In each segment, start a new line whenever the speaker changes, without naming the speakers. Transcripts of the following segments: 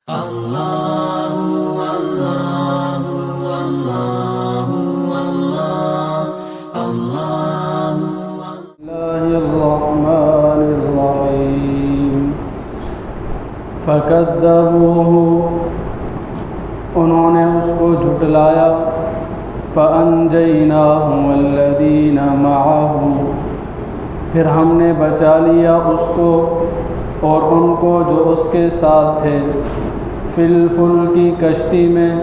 الرحمن الرحیم فکذبوہ، انہوں نے اس کو جھٹلایا، فانجیناہ والذین معہ، پھر ہم نے بچا لیا اس کو اور ان کو جو اس کے ساتھ تھے، فی الفلک کشتی میں،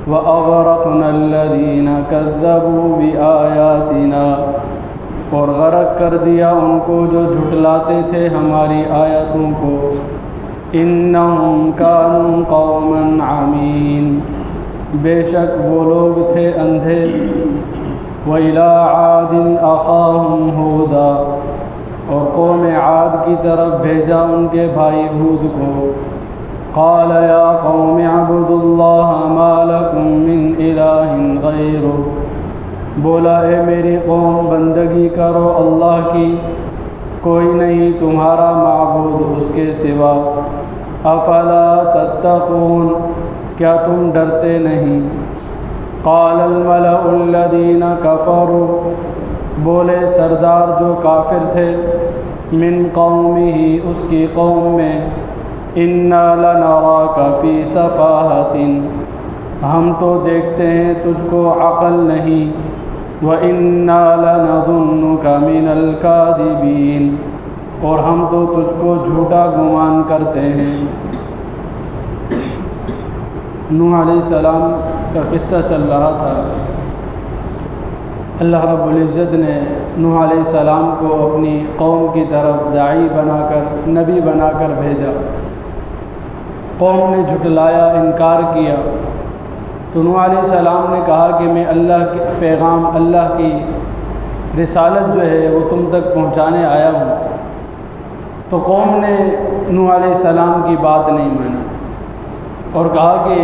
وَأَغْرَقْنَا الَّذِينَ كَذَّبُوا بِآيَاتِنَا، اور غرق کر دیا ان کو جو جھٹلاتے تھے ہماری آیتوں کو، إِنَّهُمْ كَانُوا قَوْمًا عَمِينَ، بے شک وہ لوگ تھے اندھے۔ وَإِلَىٰ عَادٍ أَخَاهُمْ هُودًا، اور قوم عاد کی طرف بھیجا ان کے بھائی ہود کو، قال یا قوم اعبدوا اللہ ما لکم من الہ غیرہ، بولا اے میری قوم بندگی کرو اللہ کی، کوئی نہیں تمہارا معبود اس کے سوا، افلا تتقون، کیا تم ڈرتے نہیں؟ قال الملأ الذین کفروا، بولے سردار جو کافر تھے، من قومہ اس کی قوم میں، انا لنراک فی سفاہۃ، ہم تو دیکھتے ہیں تجھ کو عقل نہیں، وَإِنَّا لَنَظُنُّكَ مِنَ الْكَاذِبِينَ، اور ہم تو تجھ کو جھوٹا گمان کرتے ہیں۔ نوح علیہ السلام کا قصہ چل رہا تھا۔ اللہ رب العزت نے نوح علیہ السلام کو اپنی قوم کی طرف داعی بنا کر، نبی بنا کر بھیجا۔ قوم نے جھٹلایا، انکار کیا، تو نوح علیہ السلام نے کہا کہ میں اللہ کے پیغام، اللہ کی رسالت جو ہے وہ تم تک پہنچانے آیا ہوں۔ تو قوم نے نوح علیہ السلام کی بات نہیں مانی اور کہا کہ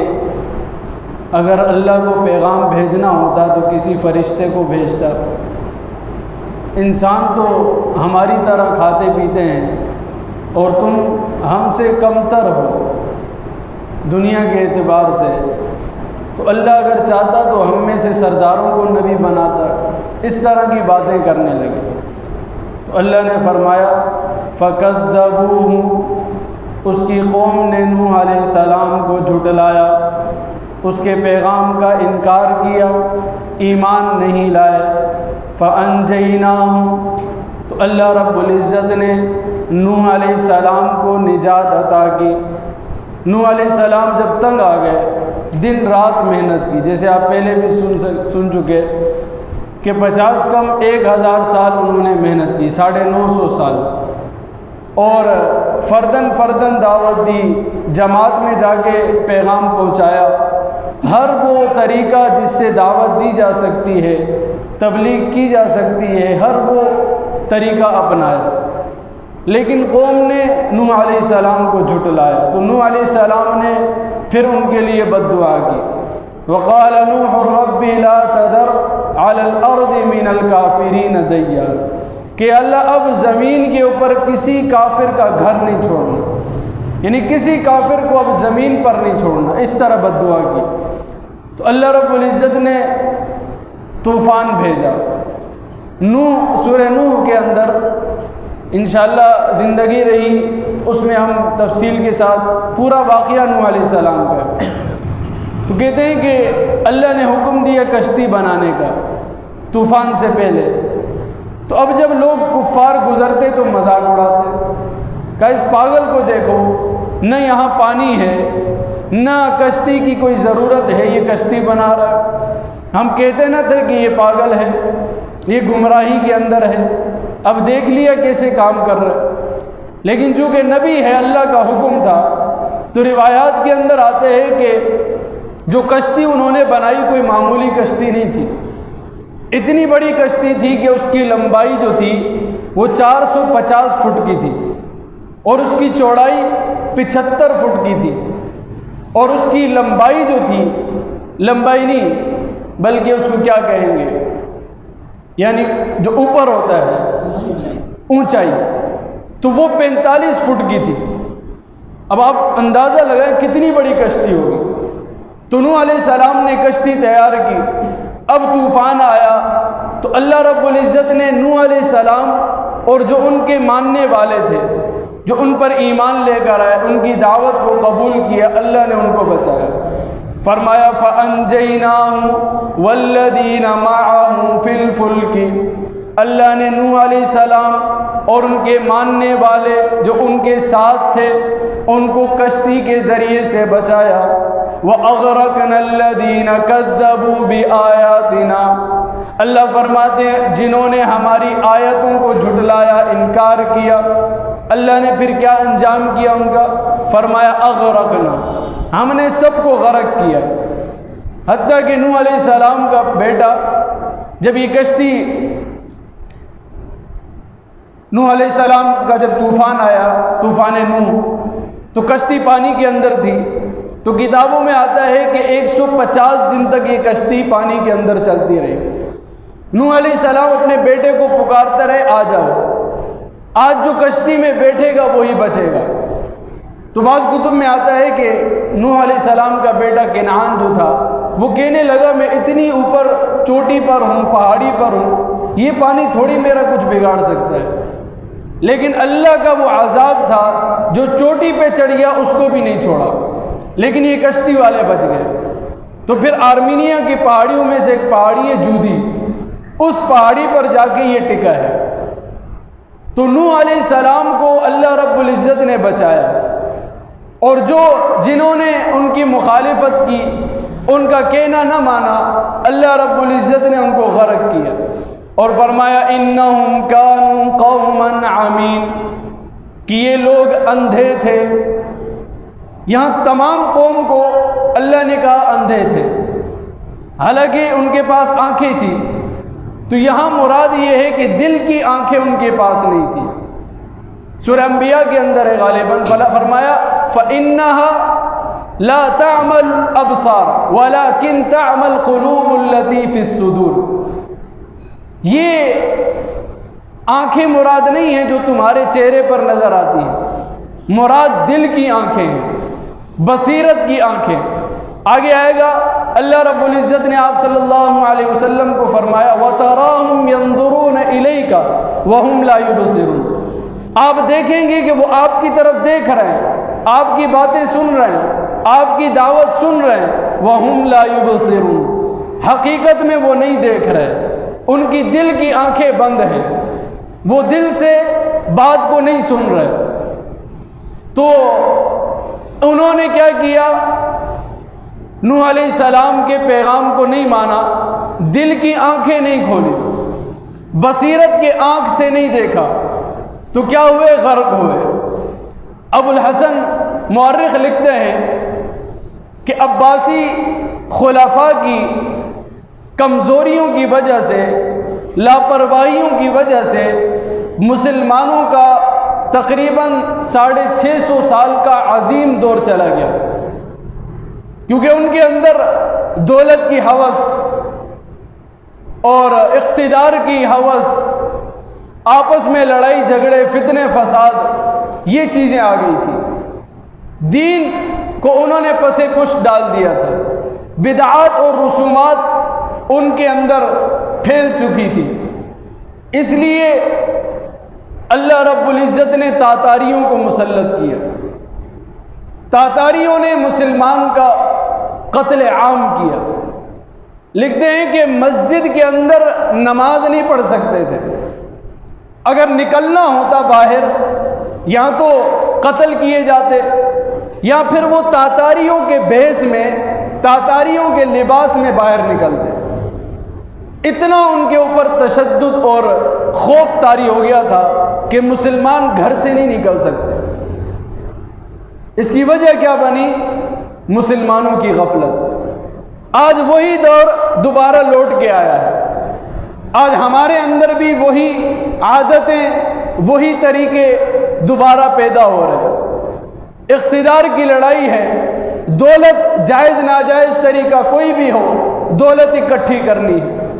اگر اللہ کو پیغام بھیجنا ہوتا تو کسی فرشتے کو بھیجتا، انسان تو ہماری طرح کھاتے پیتے ہیں اور تم ہم سے کم تر ہو دنیا کے اعتبار سے، تو اللہ اگر چاہتا تو ہم میں سے سرداروں کو نبی بناتا۔ اس طرح کی باتیں کرنے لگے۔ تو اللہ نے فرمایا فَكَذَّبُوهُ، اس کی قوم نے نوح علیہ السلام کو جھٹلایا، اس کے پیغام کا انکار کیا، ایمان نہیں لائے۔ فَأَنْجَيْنَاهُ، تو اللہ رب العزت نے نوح علیہ السلام کو نجات عطا کی۔ نوح علیہ السلام جب تنگ آ گئے، دن رات محنت کی، جیسے آپ پہلے بھی سن چکے کہ 50 کم 1000 سال انہوں نے محنت کی، 950 سال، اور فردن دعوت دی، جماعت میں جا کے پیغام پہنچایا، ہر وہ طریقہ جس سے دعوت دی جا سکتی ہے، تبلیغ کی جا سکتی ہے، ہر وہ طریقہ اپنایا، لیکن قوم نے نوح علیہ السلام کو جھٹلایا۔ تو نوح علیہ السلام نے پھر ان کے لیے بد دعا کی، وقال نوح رب لا تذر علی الارض من الکافرین دیارا، کہ اللہ اب زمین کے اوپر کسی کافر کا گھر نہیں چھوڑنا، یعنی کسی کافر کو اب زمین پر نہیں چھوڑنا، اس طرح بد دعا کی۔ تو اللہ رب العزت نے طوفان بھیجا۔ سورہ نوح کے اندر انشاءاللہ زندگی رہی اس میں ہم تفصیل کے ساتھ پورا واقعہ نوح علیہ السلام کا، تو کہتے ہیں کہ اللہ نے حکم دیا کشتی بنانے کا طوفان سے پہلے، تو اب جب لوگ کفار گزرتے تو مذاق اڑاتے، کہ اس پاگل کو دیکھو، نہ یہاں پانی ہے نہ کشتی کی کوئی ضرورت ہے، یہ کشتی بنا رہا ہے۔ ہم کہتے نہ تھے کہ یہ پاگل ہے، یہ گمراہی کے اندر ہے، اب دیکھ لیا کیسے کام کر رہے۔ لیکن چونکہ نبی ہے، اللہ کا حکم تھا، تو روایات کے اندر آتے ہیں کہ جو کشتی انہوں نے بنائی کوئی معمولی کشتی نہیں تھی، اتنی بڑی کشتی تھی کہ اس کی لمبائی جو تھی وہ 450 فٹ کی تھی، اور اس کی چوڑائی 75 فٹ کی تھی، اور اس کی لمبائی جو تھی، لمبائی نہیں بلکہ اس کو کیا کہیں گے، یعنی جو اوپر ہوتا ہے اونچائی، تو وہ 45 فٹ کی تھی۔ اب آپ اندازہ لگائیں کتنی بڑی کشتی ہوگی۔ تو نوح علیہ السلام نے کشتی تیار کی، اب طوفان آیا تو اللہ رب العزت نے نوح علیہ السلام اور جو ان کے ماننے والے تھے، جو ان پر ایمان لے کر آئے، ان کی دعوت کو قبول کیا، اللہ نے ان کو بچایا۔ فرمایا فَأَنْجَيْنَاهُ وَالَّذِينَ مَعَهُ فِي الْفُلْكِ، اللہ نے نوح علیہ السلام اور ان کے ماننے والے جو ان کے ساتھ تھے ان کو کشتی کے ذریعے سے بچایا۔ وَأَغْرَقْنَا الَّذِينَ كَذَّبُوا بِآيَاتِنَا، اللہ فرماتے ہیں جنہوں نے ہماری آیتوں کو جھٹلایا، انکار کیا، اللہ نے پھر کیا انجام کیا ان کا؟ فرمایا اغرقنا، ہم نے سب کو غرق کیا، حتیٰ کہ نوح علیہ السلام کا بیٹا جب یہ کشتی، نوح علیہ السلام کا جب طوفان آیا، طوفان نوح، تو کشتی پانی کے اندر تھی، تو کتابوں میں آتا ہے کہ 150 دن تک یہ کشتی پانی کے اندر چلتی رہی۔ نوح علیہ السلام اپنے بیٹے کو پکارتے رہے، آ جاؤ، آج جو کشتی میں بیٹھے گا وہی بچے گا۔ تو بعض کتب میں آتا ہے کہ نوح علیہ السلام کا بیٹا کنعان جو تھا وہ کہنے لگا میں اتنی اوپر چوٹی پر ہوں، پہاڑی پر ہوں، یہ پانی تھوڑی میرا کچھ بگاڑ سکتا ہے۔ لیکن اللہ کا وہ عذاب تھا، جو چوٹی پہ چڑھ گیا اس کو بھی نہیں چھوڑا، لیکن یہ کشتی والے بچ گئے۔ تو پھر آرمینیا کی پہاڑیوں میں سے ایک پہاڑی ہے جودی، اس پہاڑی پر جا کے یہ ٹکا ہے۔ تو نوح علیہ السلام کو اللہ رب العزت نے بچایا، اور جنہوں نے ان کی مخالفت کی، ان کا کہنا نہ مانا، اللہ رب العزت نے ان کو غرق کیا، اور فرمایا انہم کانوا قوما عمین، کہ یہ لوگ اندھے تھے۔ یہاں تمام قوم کو اللہ نے کہا اندھے تھے، حالانکہ ان کے پاس آنکھیں تھیں، تو یہاں مراد یہ ہے کہ دل کی آنکھیں ان کے پاس نہیں تھی۔ سورہ انبیاء کے اندر ہے غالباً، فرمایا فَإِنَّهَا لَا تَعْمَى الْأَبْصَارُ وَلَكِنْ تَعْمَى الْقُلُوبُ الَّتِي فِي الصُّدُورِ، یہ آنکھیں مراد نہیں ہیں جو تمہارے چہرے پر نظر آتی ہیں، مراد دل کی آنکھیں ہیں، بصیرت کی آنکھیں۔ آگے آئے گا اللہ رب العزت نے آپ صلی اللہ علیہ وسلم کو فرمایا وَتَرَاهُمْ يَنظُرُونَ إِلَيْكَ وَهُمْ لَا يُبْصِرُونَ، آپ دیکھیں گے کہ وہ آپ کی طرف دیکھ رہے ہیں، آپ کی باتیں سن رہے ہیں، آپ کی دعوت سن رہے ہیں، وَهُمْ لَا يُبْصِرُونَ، حقیقت میں وہ نہیں دیکھ رہے، ان کی دل کی آنکھیں بند ہیں، وہ دل سے بات کو نہیں سن رہے۔ تو انہوں نے کیا کیا؟ نوح علیہ السلام کے پیغام کو نہیں مانا، دل کی آنکھیں نہیں کھولی، بصیرت کے آنکھ سے نہیں دیکھا، تو کیا ہوئے؟ غرق ہوئے۔ ابو الحسن مورخ لکھتے ہیں کہ عباسی خلفاء کی کمزوریوں کی وجہ سے، لاپرواہیوں کی وجہ سے مسلمانوں کا تقریباً 650 سال کا عظیم دور چلا گیا، کیونکہ ان کے اندر دولت کی ہوس اور اقتدار کی ہوس، آپس میں لڑائی جھگڑے، فتنے فساد، یہ چیزیں آ گئی تھی۔ دین کو انہوں نے پسے پشت ڈال دیا تھا، بدعات اور رسومات ان کے اندر پھیل چکی تھی، اس لیے اللہ رب العزت نے تاتاریوں کو مسلط کیا۔ تاتاریوں نے مسلمان کا قتل عام کیا۔ لکھتے ہیں کہ مسجد کے اندر نماز نہیں پڑھ سکتے تھے، اگر نکلنا ہوتا باہر یا تو قتل کیے جاتے، یا پھر وہ تاتاریوں کے بھیس میں، تاتاریوں کے لباس میں باہر نکلتے۔ اتنا ان کے اوپر تشدد اور خوف طاری ہو گیا تھا کہ مسلمان گھر سے نہیں نکل سکتے۔ اس کی وجہ کیا بنی؟ مسلمانوں کی غفلت۔ آج وہی دور دوبارہ لوٹ کے آیا ہے، آج ہمارے اندر بھی وہی عادتیں، وہی طریقے دوبارہ پیدا ہو رہے ہیں۔ اقتدار کی لڑائی ہے، دولت جائز ناجائز طریقہ کوئی بھی ہو، دولت اکٹھی کرنی ہے،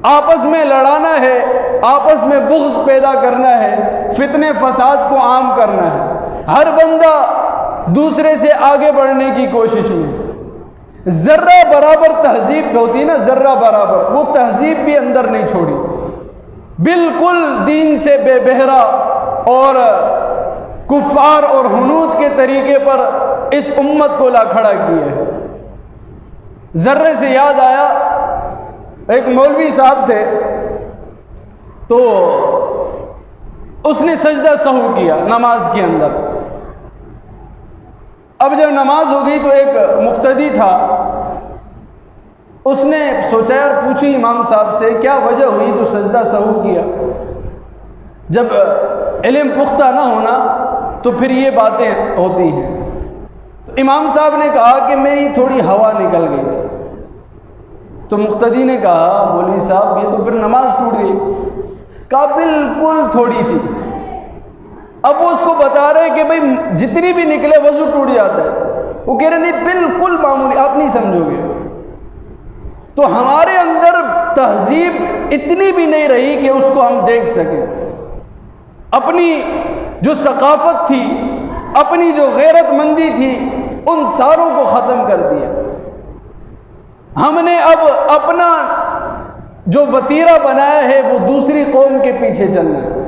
آپس میں لڑانا ہے، آپس میں بغض پیدا کرنا ہے، فتنے فساد کو عام کرنا ہے۔ ہر بندہ دوسرے سے آگے بڑھنے کی کوشش میں، ذرہ برابر تہذیب ہوتی ہے نا، ذرہ برابر، وہ تہذیب بھی اندر نہیں چھوڑی، بالکل دین سے بے بہرا اور کفار اور ہنود کے طریقے پر اس امت کو لا کھڑا کیا ہے۔ ذرے سے یاد آیا، ایک مولوی صاحب تھے، تو اس نے سجدہ سہو کیا نماز کے اندر۔ اب جب نماز ہو گئی تو ایک مقتدی تھا، اس نے سوچا یار پوچھی امام صاحب سے کیا وجہ ہوئی تو سجدہ سہو کیا۔ جب علم پختہ نہ ہونا تو پھر یہ باتیں ہوتی ہیں۔ تو امام صاحب نے کہا کہ میری تھوڑی ہوا نکل گئی تھی۔ تو مقتدی نے کہا مولوی صاحب یہ تو پھر نماز ٹوٹ گئی۔ کہا بالکل تھوڑی تھی۔ اب وہ اس کو بتا رہے کہ بھئی جتنی بھی نکلے وضو ٹوٹ جاتا ہے، وہ کہہ رہے نہیں بالکل معمولی، آپ نہیں سمجھو گے۔ تو ہمارے اندر تہذیب اتنی بھی نہیں رہی کہ اس کو ہم دیکھ سکیں، اپنی جو ثقافت تھی، اپنی جو غیرت مندی تھی، ان ساروں کو ختم کر دیا۔ ہم نے اب اپنا جو وتیرہ بنایا ہے وہ دوسری قوم کے پیچھے چلنا ہے۔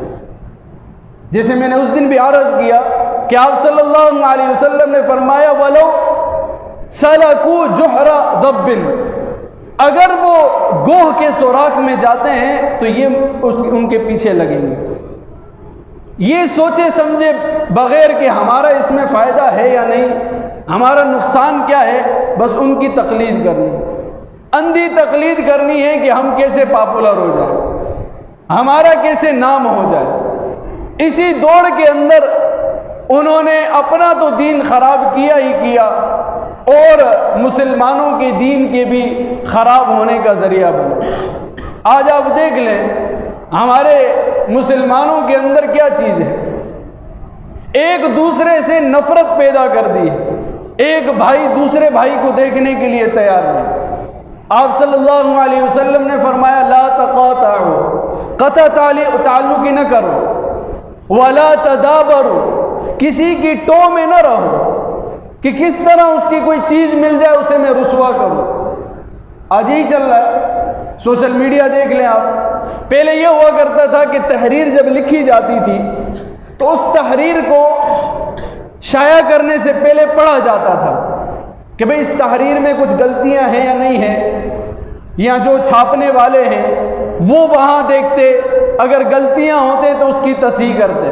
جیسے میں نے اس دن بھی عرض کیا کہ آپ صلی اللہ علیہ وسلم نے فرمایا وَلَوْ سَلَكُوا جُحْرَ ضَبٍّ، اگر وہ گوہ کے سوراخ میں جاتے ہیں تو یہ ان کے پیچھے لگیں گے، یہ سوچے سمجھے بغیر کہ ہمارا اس میں فائدہ ہے یا نہیں، ہمارا نقصان کیا ہے، بس ان کی تقلید کرنی ہے، اندھی تقلید کرنی ہے کہ ہم کیسے پاپولر ہو جائیں، ہمارا کیسے نام ہو جائے۔ اسی دوڑ کے اندر انہوں نے اپنا تو دین خراب کیا ہی کیا اور مسلمانوں کے دین کے بھی خراب ہونے کا ذریعہ بنا۔ آج آپ دیکھ لیں ہمارے مسلمانوں کے اندر کیا چیز ہے، ایک دوسرے سے نفرت پیدا کر دی ہے، ایک بھائی دوسرے بھائی کو دیکھنے کے لیے تیار نہیں۔ آپ صلی اللہ علیہ وسلم نے فرمایا لا تقاطعوا، قطع تعلق ہی نہ کرو، ولا تدابروا، کسی کی ٹو میں نہ رہو کہ کس طرح اس کی کوئی چیز مل جائے اسے میں رسوا کروں۔ آج یہی چل رہا ہے، سوشل میڈیا دیکھ لیں آپ۔ پہلے یہ ہوا کرتا تھا کہ تحریر جب لکھی جاتی تھی تو اس تحریر کو شائع کرنے سے پہلے پڑھا جاتا تھا کہ بھئی اس تحریر میں کچھ غلطیاں ہیں یا نہیں ہیں، یا جو چھاپنے والے ہیں وہ وہاں دیکھتے، اگر غلطیاں ہوتے تو اس کی تصحیح کرتے،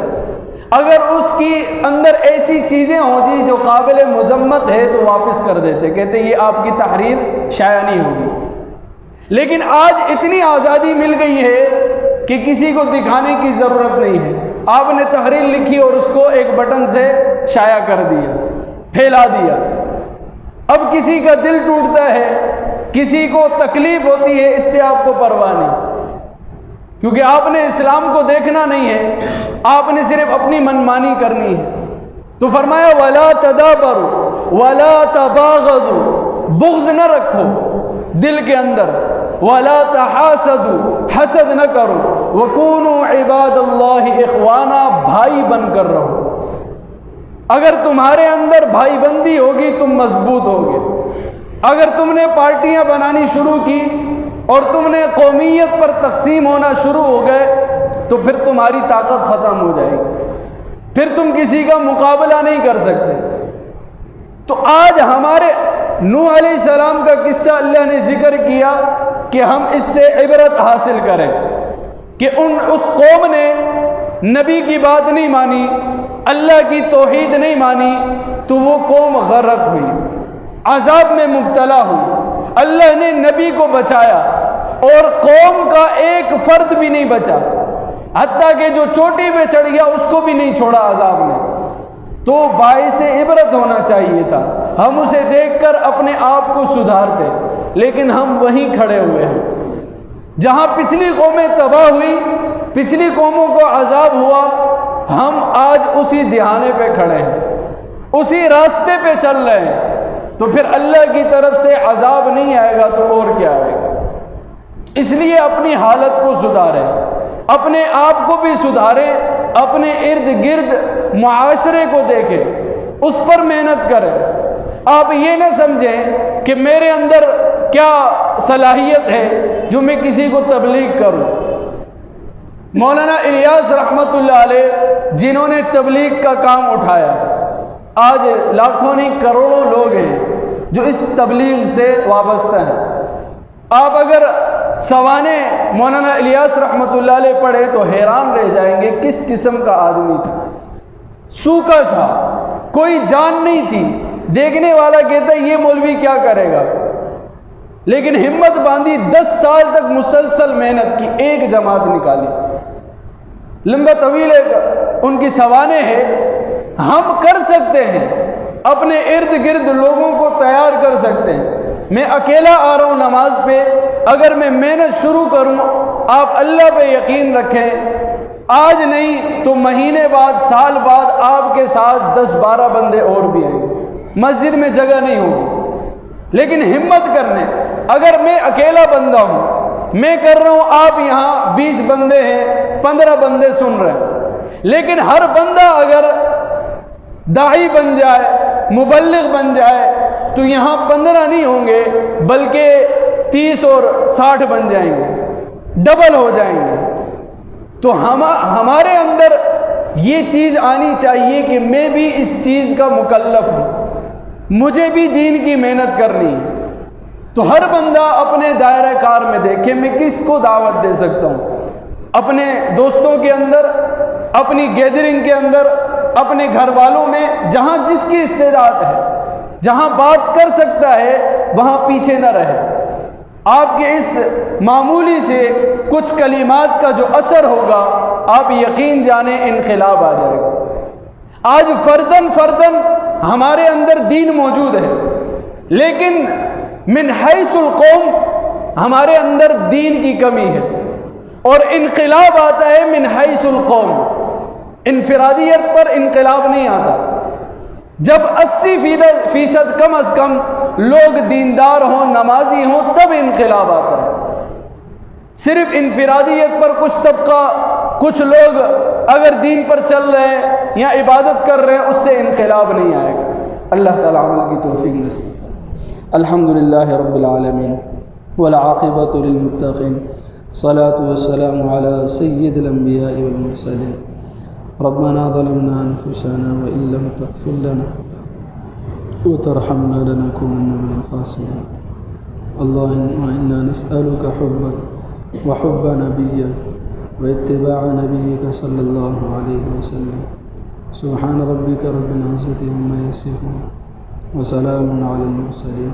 اگر اس کی اندر ایسی چیزیں ہوتی جو قابل مذمت ہے تو واپس کر دیتے، کہتے یہ آپ کی تحریر شائع نہیں ہوگی۔ لیکن آج اتنی آزادی مل گئی ہے کہ کسی کو دکھانے کی ضرورت نہیں ہے، آپ نے تحریر لکھی اور اس کو ایک بٹن سے شائع کر دیا، پھیلا دیا۔ اب کسی کا دل ٹوٹتا ہے، کسی کو تکلیف ہوتی ہے، اس سے آپ کو پرواہ نہیں، کیونکہ آپ نے اسلام کو دیکھنا نہیں ہے، آپ نے صرف اپنی منمانی کرنی ہے۔ تو فرمایا وَلَا تَدَابَرُوا وَلَا تَبَاغَضُوا، بغض نہ رکھو دل کے اندر، وَلَا تَحَاسَدُوا، حسد نہ کرو، وَكُونُوا عِبَادَ اللَّهِ إِخْوَانًا، بھائی بن کر رہو۔ اگر تمہارے اندر بھائی بندی ہوگی تم مضبوط ہوگے۔ اگر تم نے پارٹیاں بنانی شروع کی اور تم نے قومیت پر تقسیم ہونا شروع ہو گئے تو پھر تمہاری طاقت ختم ہو جائے گی، پھر تم کسی کا مقابلہ نہیں کر سکتے۔ تو آج ہمارے نوح علیہ السلام کا قصہ اللہ نے ذکر کیا کہ ہم اس سے عبرت حاصل کریں کہ اس قوم نے نبی کی بات نہیں مانی، اللہ کی توحید نہیں مانی، تو وہ قوم غرق ہوئی، عذاب میں مبتلا ہوئی۔ اللہ نے نبی کو بچایا اور قوم کا ایک فرد بھی نہیں بچا، حتیٰ کہ جو چوٹی پہ چڑھ گیا اس کو بھی نہیں چھوڑا عذاب نے۔ تو باعث عبرت ہونا چاہیے تھا، ہم اسے دیکھ کر اپنے آپ کو سدھارتے، لیکن ہم وہیں کھڑے ہوئے ہیں جہاں پچھلی قومیں تباہ ہوئی، پچھلی قوموں کو عذاب ہوا، ہم آج اسی دہانے پہ کھڑے ہیں، اسی راستے پہ چل رہے ہیں۔ تو پھر اللہ کی طرف سے عذاب نہیں آئے گا تو اور کیا آئے گا؟ اس لیے اپنی حالت کو سدھاریں، اپنے آپ کو بھی سدھاریں، اپنے ارد گرد معاشرے کو دیکھیں اس پر محنت کریں. آپ یہ نہ سمجھیں کہ میرے اندر کیا صلاحیت ہے جو میں کسی کو تبلیغ کروں. مولانا الیاس رحمۃ اللہ علیہ جنہوں نے تبلیغ کا کام اٹھایا، آج لاکھوں نہیں کروڑوں لوگ ہیں جو اس تبلیغ سے وابستہ ہیں. آپ اگر سوانح مولانا الیاس رحمۃ اللہ علیہ پڑھے تو حیران رہ جائیں گے کس قسم کا آدمی تھا. سوکھا سا، کوئی جان نہیں تھی. دیکھنے والا کہتا ہے یہ مولوی کیا کرے گا، لیکن ہمت باندھی 10 سال تک مسلسل محنت کی، ایک جماعت نکالی. لمبا طویل ان کی سوانح ہے. ہم کر سکتے ہیں، اپنے ارد گرد لوگوں کو تیار کر سکتے ہیں. میں اکیلا آ رہا ہوں نماز پہ، اگر میں محنت شروع کروں، آپ اللہ پہ یقین رکھیں، آج نہیں تو مہینے بعد، سال بعد آپ کے ساتھ 10-12 بندے اور بھی آئیں گے. مسجد میں جگہ نہیں ہوگی، لیکن ہمت کرنے. اگر میں اکیلا بندہ ہوں، میں کر رہا ہوں، آپ یہاں 20 بندے ہیں، 15 بندے سن رہے ہیں، لیکن ہر بندہ اگر داعی بن جائے، مبلغ بن جائے، تو یہاں 15 نہیں ہوں گے بلکہ 30 اور 60 بن جائیں گے، ڈبل ہو جائیں گے. تو ہمارے اندر یہ چیز آنی چاہیے کہ میں بھی اس چیز کا مکلف ہوں، مجھے بھی دین کی محنت کرنی ہے. تو ہر بندہ اپنے دائرہ کار میں دیکھے میں کس کو دعوت دے سکتا ہوں. اپنے دوستوں کے اندر، اپنی گیدرنگ کے اندر، اپنے گھر والوں میں، جہاں جس کی استعداد ہے، جہاں بات کر سکتا ہے وہاں پیچھے نہ رہے. آپ کے اس معمولی سے کچھ کلمات کا جو اثر ہوگا، آپ یقین جانیں انقلاب آ جائے گا. آج فردن ہمارے اندر دین موجود ہے، لیکن من حیث القوم ہمارے اندر دین کی کمی ہے، اور انقلاب آتا ہے من حیث القوم. انفرادیت پر انقلاب نہیں آتا. جب 80% کم از کم لوگ دیندار ہوں، نمازی ہوں، تب انقلاب آتا ہے. صرف انفرادیت پر کچھ طبقہ، کچھ لوگ اگر دین پر چل رہے ہیں یا عبادت کر رہے ہیں، اس سے انقلاب نہیں آئے گا. اللہ تعالیٰ عمل کی توفیق نصیب. الحمدللہ رب العالمین والعاقبۃ للمتقین، صلاۃ والسلام علی سید الانبیاء والمرسلین. ربنا ظلمنا انفسنا وان لم تغفر لنا وترحمنا لنكونن من الخاسرين. اللهم انا نسألك حبك وحب نبيك واتباع نبيك صلى الله عليه وسلم. سبحان ربك رب العزة عما يصفون وسلام على المرسلين